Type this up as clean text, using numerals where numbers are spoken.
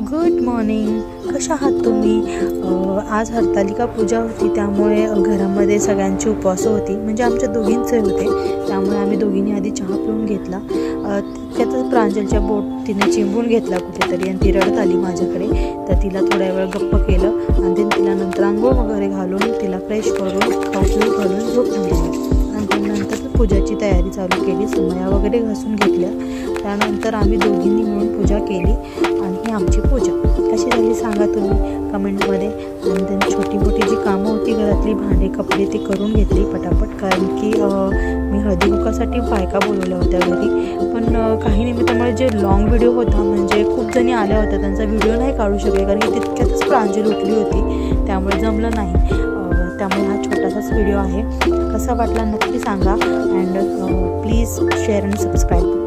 Good morning. कशा आहात तुम्ही? आज हरतालिका पूजा होती, त्यामुळे घरामध्ये सगळ्यांची उपवास होती, म्हणजे आमच्या दोघींचे होते. त्यामुळे आम्ही दोघींनी आधी चहा पिऊन घेतला. त्यातच प्रांजलच्या बोट तिने चिंबून घेतला कुठेतरी आणि ती रडत आली माझ्याकडे. तर तिला थोड्या वेळ गप्प केलं आणि तिला नंतर आंघोळ वगैरे घालून तिला फ्रेश करून खाऊ घालून झोपून दिली. आणि नंतर पूजाची तयारी चालू केली. समया वगैरे घासून घेतल्या. त्यानंतर आम्ही दोघींनी मिळून पूजा केली आणि ही आमची पूजा कशी झाली सांगा तुम्ही कमेंटमध्ये. आणि त्यांनी छोटी मोठी जी कामं होती घरातली, भांडे कपडे, ती करून घेतली पटापट, कारण की मी हळदी कुंकासाठी बायका बोलवल्या होत्या घरी. पण काही निमित्तामुळे जे लॉंग व्हिडिओ होता, म्हणजे खूप जणी आल्या होत्या, त्यांचा व्हिडिओ नाही काढू शकले, कारण की तितक्यातच प्रांजल उठली होती, त्यामुळे जमलं नाही. त्यामुळे हा छोटासाच व्हिडिओ आहे. कसा वाटला नक्की सांगा. अँड प्लीज शेअर आणि सबस्क्राईब.